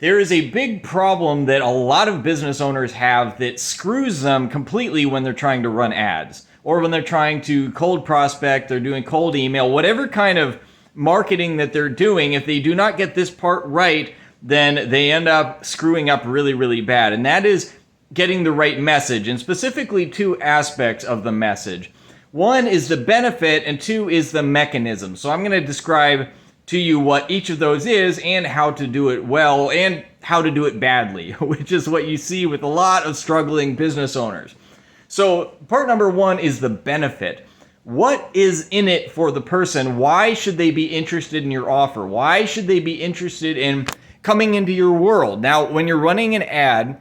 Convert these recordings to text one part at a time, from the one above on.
There is a big problem that a lot of business owners have that screws them completely when they're trying to run ads or when they're trying to cold prospect, they're doing cold email, whatever kind of marketing that they're doing. If they do not get this part right, then they end up screwing up really, really bad. And that is getting the right message, and specifically two aspects of the message. One is the benefit, and two is the mechanism. So I'm going to describe to you what each of those is and how to do it well and how to do it badly, which is what you see with a lot of struggling business owners. So part number one is the benefit. What is in it for the person? Why should they be interested in your offer? Why should they be interested in coming into your world? Now, when you're running an ad,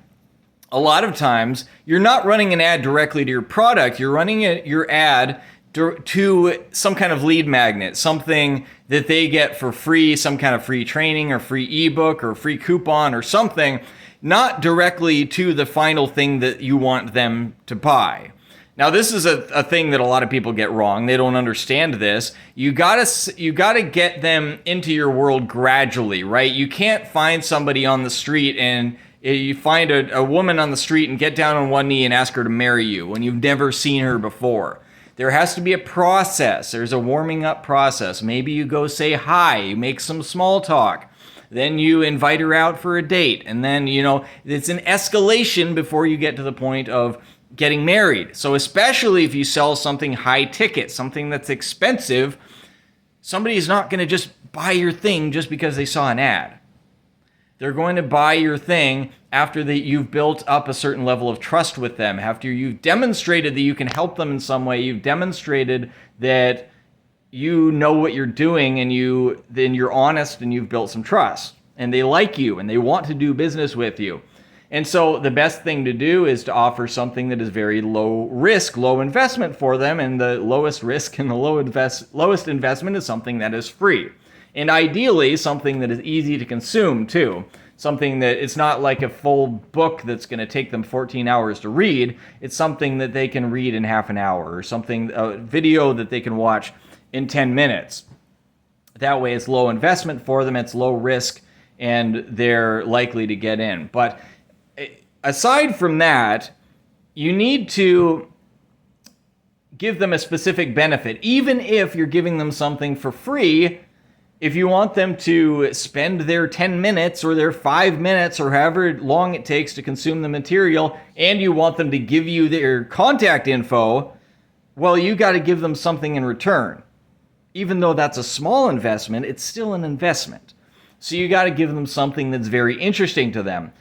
a lot of times you're not running an ad directly to your product. You're running your ad to some kind of lead magnet, something that they get for free, some kind of free training or free ebook or free coupon or something, not directly to the final thing that you want them to buy. Now, this is a thing that a lot of people get wrong. They don't understand this. You gotta get them into your world gradually, right? You can't find somebody on the street and you find a woman on the street and get down on one knee and ask her to marry you when you've never seen her before. There has to be a process. There's a warming up process. Maybe you go say hi, you make some small talk. Then you invite her out for a date. And then, it's an escalation before you get to the point of getting married. So especially if you sell something high ticket, something that's expensive, somebody's not going to just buy your thing just because they saw an ad. They're going to buy your thing after you've built up a certain level of trust with them, after you've demonstrated that you can help them in some way, you've demonstrated that you know what you're doing, and then you're honest and you've built some trust. And they like you and they want to do business with you. And so the best thing to do is to offer something that is very low risk, low investment for them. And the lowest risk and the lowest investment is something that is free. And ideally, something that is easy to consume too. Something that it's not like a full book that's going to take them 14 hours to read. It's something that they can read in half an hour, or a video that they can watch in 10 minutes. That way it's low investment for them, it's low risk, and they're likely to get in. But aside from that, you need to give them a specific benefit. Even if you're giving them something for free, if you want them to spend their 10 minutes or their 5 minutes or however long it takes to consume the material, and you want them to give you their contact info, well, you got to give them something in return. Even though that's a small investment, it's still an investment. So you got to give them something that's very interesting to them.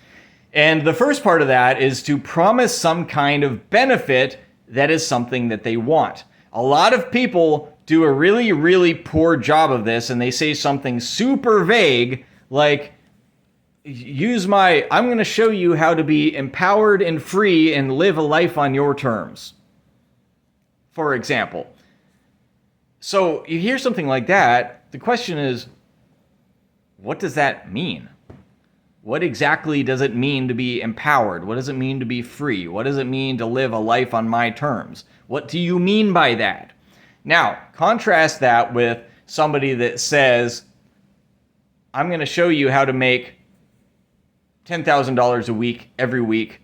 And the first part of that is to promise some kind of benefit that is something that they want. A lot of people do a really, really poor job of this, and they say something super vague like, I'm going to show you how to be empowered and free and live a life on your terms, for example. So you hear something like that, the question is, what does that mean? What exactly does it mean to be empowered? What does it mean to be free? What does it mean to live a life on my terms? What do you mean by that? Now, contrast that with somebody that says, I'm going to show you how to make $10,000 a week every week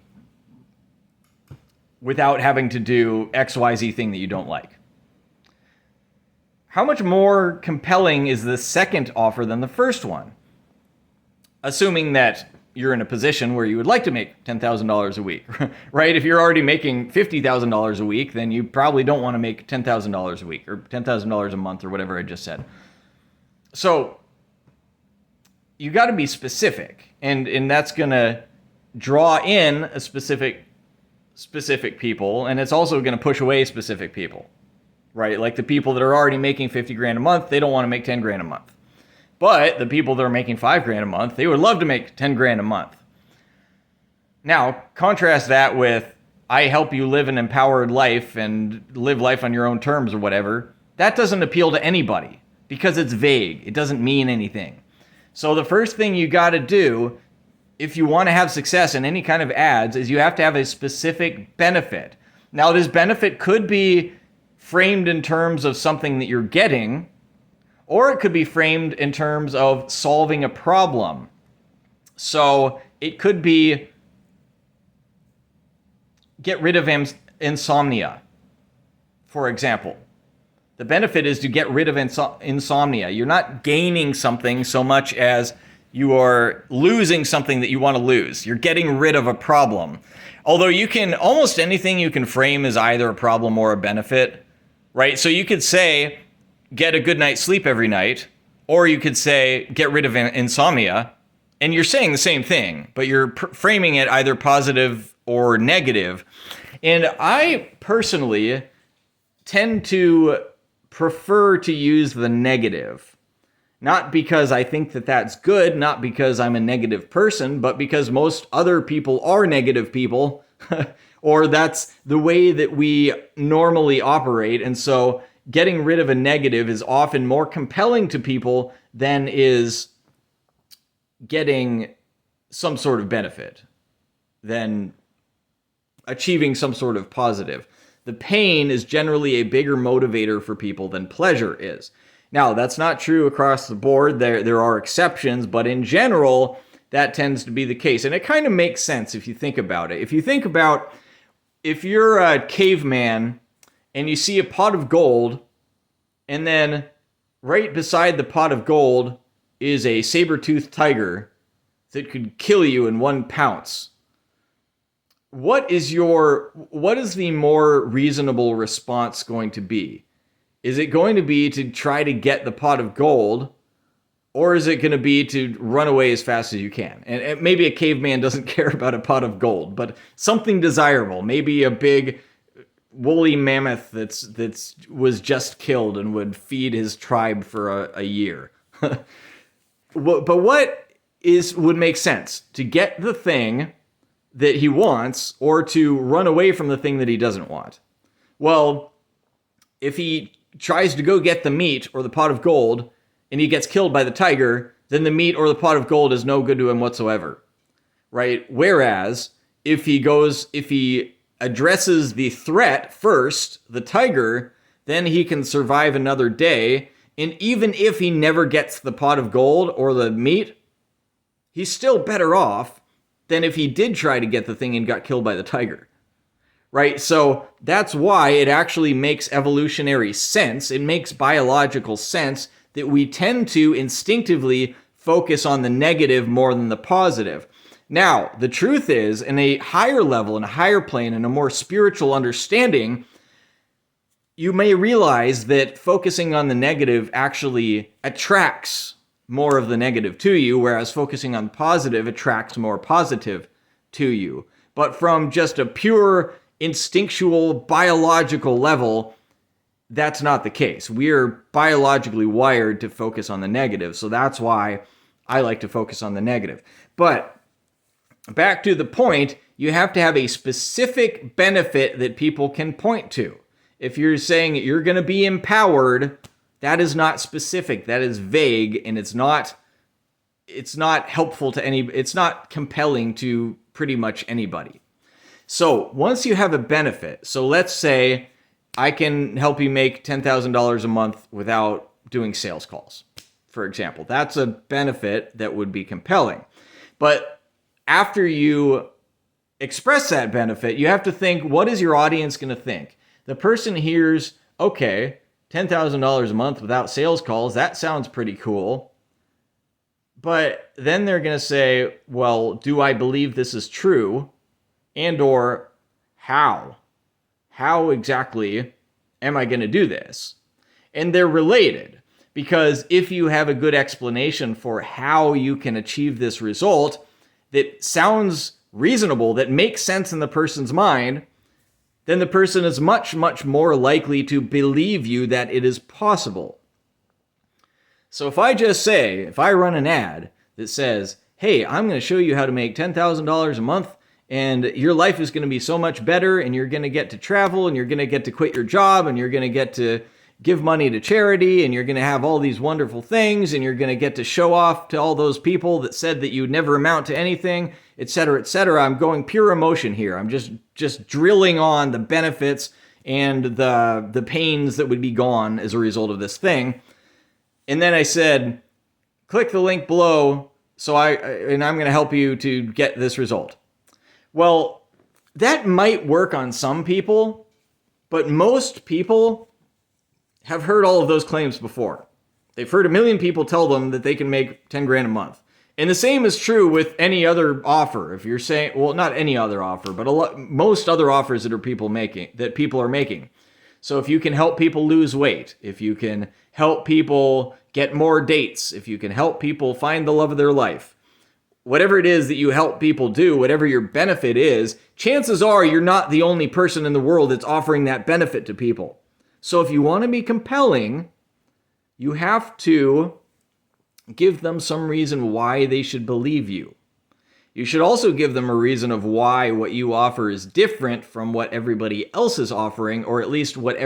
without having to do XYZ thing that you don't like. How much more compelling is the second offer than the first one? Assuming that you're in a position where you would like to make $10,000 a week, right? If you're already making $50,000 a week, then you probably don't want to make $10,000 a week or $10,000 a month or whatever I just said. So you got to be specific, and that's going to draw in a specific people, and it's also going to push away specific people, right? Like the people that are already making 50 grand a month, they don't want to make 10 grand a month. But the people that are making 5 grand a month, they would love to make 10 grand a month. Now, contrast that with, I help you live an empowered life and live life on your own terms or whatever. That doesn't appeal to anybody because it's vague. It doesn't mean anything. So the first thing you got to do if you want to have success in any kind of ads is you have to have a specific benefit. Now, this benefit could be framed in terms of something that you're getting, or it could be framed in terms of solving a problem. So it could be get rid of insomnia, for example. The benefit is to get rid of insomnia. You're not gaining something so much as you are losing something that you want to lose. You're getting rid of a problem. Although almost anything you can frame as either a problem or a benefit, right? So you could say, get a good night's sleep every night, or you could say, get rid of insomnia, and you're saying the same thing, but you're framing it either positive or negative. And I personally tend to prefer to use the negative. Not because I think that that's good, not because I'm a negative person, but because most other people are negative people, or that's the way that we normally operate. And so getting rid of a negative is often more compelling to people than is getting some sort of benefit, than achieving some sort of positive. The pain is generally a bigger motivator for people than pleasure is. Now, that's not true across the board. There are exceptions, but in general, that tends to be the case. And it kind of makes sense if you think about it. If you think about, if you're a caveman and you see a pot of gold, and then right beside the pot of gold is a saber-toothed tiger that could kill you in one pounce, what is the more reasonable response going to be? Is it going to be to try to get the pot of gold, or is it going to be to run away as fast as you can? And maybe a caveman doesn't care about a pot of gold, but something desirable, maybe a big woolly mammoth that's was just killed and would feed his tribe for a year. But what would make sense? To get the thing that he wants, or to run away from the thing that he doesn't want? Well, if he tries to go get the meat or the pot of gold and he gets killed by the tiger, then the meat or the pot of gold is no good to him whatsoever, right? Whereas if he addresses the threat first, the tiger, then he can survive another day. And even if he never gets the pot of gold or the meat, he's still better off than if he did try to get the thing and got killed by the tiger, right? So that's why it actually makes evolutionary sense. It makes biological sense that we tend to instinctively focus on the negative more than the positive. Now, the truth is, in a higher level, in a higher plane, in a more spiritual understanding, you may realize that focusing on the negative actually attracts more of the negative to you, whereas focusing on positive attracts more positive to you. But from just a pure instinctual biological level, that's not the case. We're biologically wired to focus on the negative, so that's why I like to focus on the negative. But back to the point, you have to have a specific benefit that people can point to. If you're saying you're going to be empowered, that is not specific. That is vague, and it's not helpful to it's not compelling to pretty much anybody. So once you have a benefit, so let's say I can help you make $10,000 a month without doing sales calls, for example. That's a benefit that would be compelling. But after you express that benefit, you have to think, what is your audience going to think? The person hears, okay, $10,000 a month without sales calls, that sounds pretty cool. But then they're going to say, well, do I believe this is true? And or how? How exactly am I going to do this? And they're related, because if you have a good explanation for how you can achieve this result that sounds reasonable, that makes sense in the person's mind, then the person is much, much more likely to believe you that it is possible. So if I run an ad that says, hey, I'm going to show you how to make $10,000 a month, and your life is going to be so much better, and you're going to get to travel, and you're going to get to quit your job, and you're going to get to give money to charity, and you're going to have all these wonderful things, and you're going to get to show off to all those people that said that you'd never amount to anything, etc., etc. I'm going pure emotion here. I'm just drilling on the benefits and the pains that would be gone as a result of this thing. And then I said, click the link below And I'm going to help you to get this result. Well, that might work on some people, but most people have heard all of those claims before. They've heard a million people tell them that they can make 10 grand a month. And the same is true with any other offer. If you're saying, well, not any other offer, but most other offers that people are making. So if you can help people lose weight, if you can help people get more dates, if you can help people find the love of their life, whatever it is that you help people do, whatever your benefit is, chances are you're not the only person in the world that's offering that benefit to people. So if you want to be compelling, you have to give them some reason why they should believe you. You should also give them a reason of why what you offer is different from what everybody else is offering, or at least what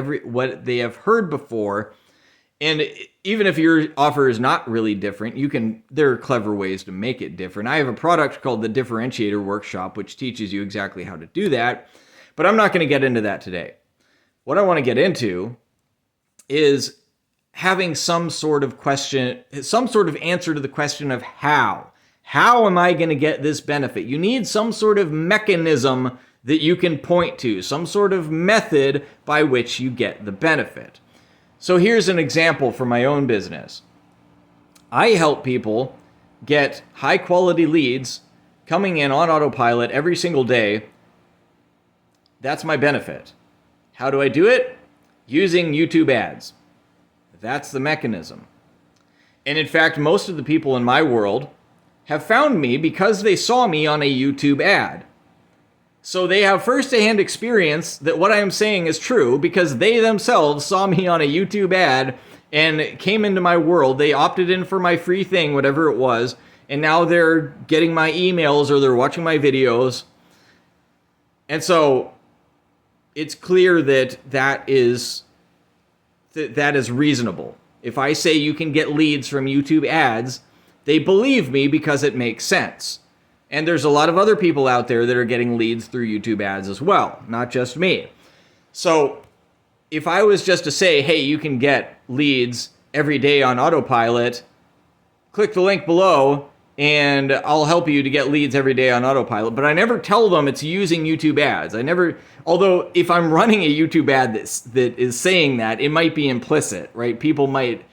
they have heard before. And even if your offer is not really different, there are clever ways to make it different. I have a product called the Differentiator Workshop, which teaches you exactly how to do that, but I'm not going to get into that today. What I want to get into is having some sort of answer to the question of how. How am I going to get this benefit? You need some sort of mechanism that you can point to, some sort of method by which you get the benefit. So here's an example for my own business. I help people get high quality leads coming in on autopilot every single day. That's my benefit. How do I do it? Using YouTube ads. That's the mechanism. And in fact, most of the people in my world have found me because they saw me on a YouTube ad. So they have first-hand experience that what I am saying is true because they themselves saw me on a YouTube ad and came into my world. They opted in for my free thing, whatever it was, and now they're getting my emails or they're watching my videos. And so it's clear that is reasonable. If I say you can get leads from YouTube ads, they believe me because it makes sense. And there's a lot of other people out there that are getting leads through YouTube ads as well, not just me. So if I was just to say, hey, you can get leads every day on autopilot, click the link below and I'll help you to get leads every day on autopilot. But I never tell them it's using YouTube ads. Although if I'm running a YouTube ad that is saying that, it might be implicit, right? People might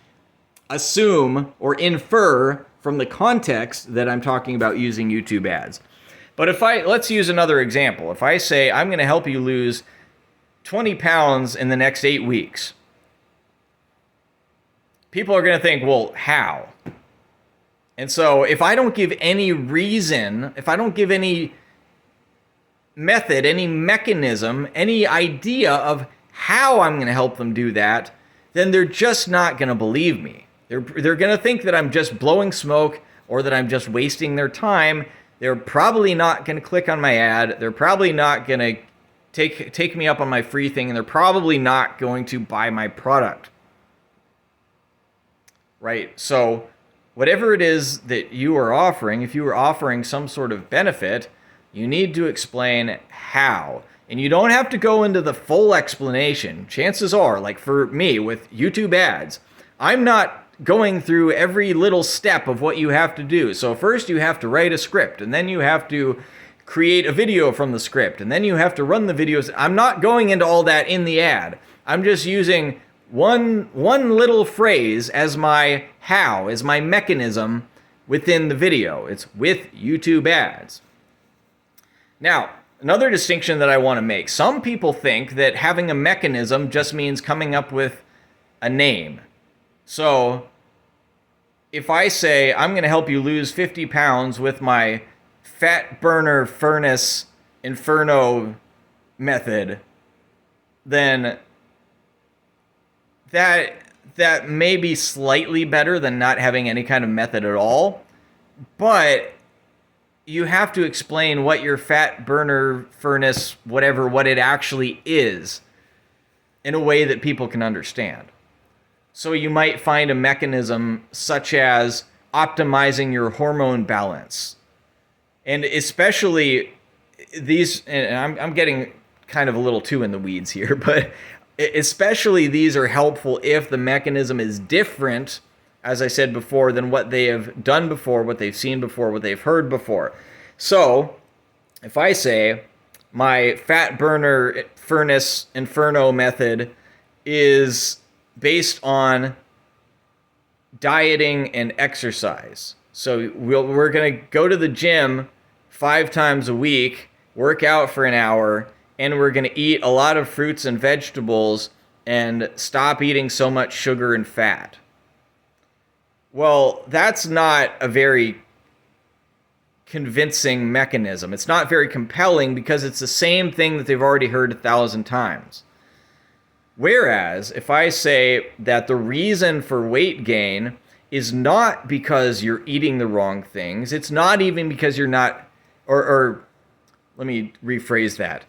assume or infer from the context that I'm talking about using YouTube ads. But let's use another example. If I say I'm going to help you lose 20 pounds in the next 8 weeks, people are going to think, well, how? And so if I don't give any reason, if I don't give any method, any mechanism, any idea of how I'm going to help them do that, then they're just not going to believe me. They're going to think that I'm just blowing smoke or that I'm just wasting their time. They're probably not going to click on my ad. They're probably not going to take me up on my free thing, and they're probably not going to buy my product. Right? So whatever it is that you are offering, if you are offering some sort of benefit, you need to explain how. And you don't have to go into the full explanation. Chances are, like for me with YouTube ads, I'm not going through every little step of what you have to do. So first you have to write a script, and then you have to create a video from the script, and then you have to run the videos. I'm not going into all that in the ad. I'm just using one little phrase as my how, as my mechanism within the video. It's with YouTube ads. Now, another distinction that I want to make. Some people think that having a mechanism just means coming up with a name. So if I say I'm going to help you lose 50 pounds with my fat burner furnace inferno method, then that may be slightly better than not having any kind of method at all. But you have to explain what your fat burner furnace, what it actually is, in a way that people can understand. So you might find a mechanism such as optimizing your hormone balance. And especially these, and I'm getting kind of a little too in the weeds here, but especially these are helpful if the mechanism is different as I said before, than what they have done before, what they've seen before, what they've heard before. So if I say my fat burner furnace inferno method is based on dieting and exercise. So we're going to go to the gym 5 times a week, work out for an hour, and we're going to eat a lot of fruits and vegetables and stop eating so much sugar and fat. Well, that's not a very convincing mechanism. It's not very compelling because it's the same thing that they've already heard 1,000 times. Whereas, if I say that the reason for weight gain is not because you're eating the wrong things, it's not even because you're not, or let me rephrase that,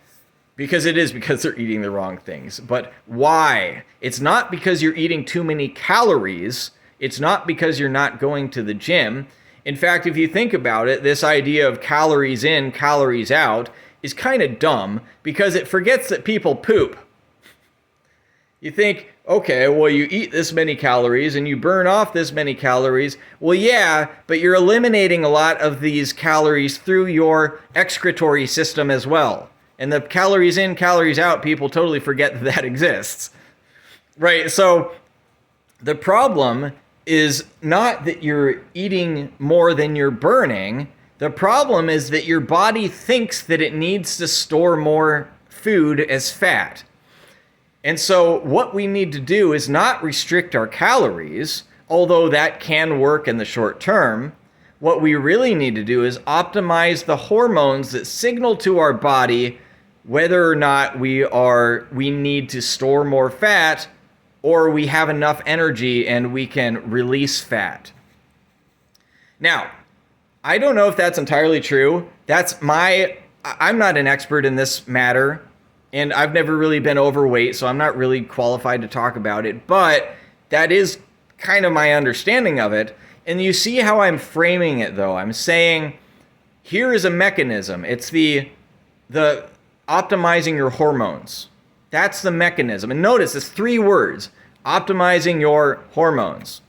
because it is because they're eating the wrong things. But why? It's not because you're eating too many calories. It's not because you're not going to the gym. In fact, if you think about it, this idea of calories in, calories out is kind of dumb because it forgets that people poop. You think, okay, well, you eat this many calories and you burn off this many calories. Well, yeah, but you're eliminating a lot of these calories through your excretory system as well. And the calories in, calories out, people totally forget that that exists. Right? So the problem is not that you're eating more than you're burning. The problem is that your body thinks that it needs to store more food as fat. And so what we need to do is not restrict our calories, although that can work in the short term. What we really need to do is optimize the hormones that signal to our body whether or not we need to store more fat or we have enough energy and we can release fat. Now, I don't know if that's entirely true. I'm not an expert in this matter. And I've never really been overweight, so I'm not really qualified to talk about it. But that is kind of my understanding of it. And you see how I'm framing it, though. I'm saying, here is a mechanism. It's the optimizing your hormones. That's the mechanism. And notice, it's 3 words. Optimizing your hormones.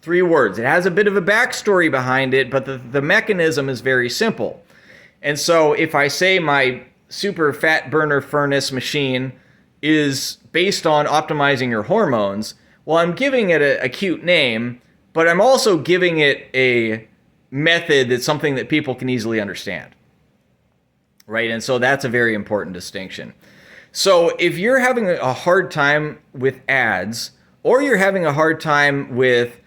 3 words. It has a bit of a backstory behind it, but the mechanism is very simple. And so if I say my super fat burner furnace machine is based on optimizing your hormones, well, I'm giving it a cute name, but I'm also giving it a method that's something that people can easily understand. Right? And so that's a very important distinction. So if you're having a hard time with ads, or you're having a hard time with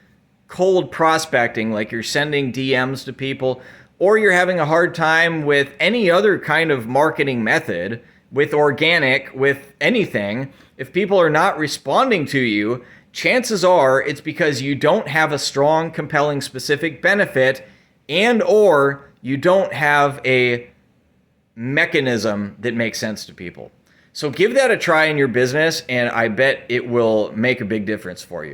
cold prospecting, like you're sending DMs to people, or you're having a hard time with any other kind of marketing method, with organic, with anything, if people are not responding to you, chances are it's because you don't have a strong, compelling, specific benefit, and or you don't have a mechanism that makes sense to people. So give that a try in your business, and I bet it will make a big difference for you.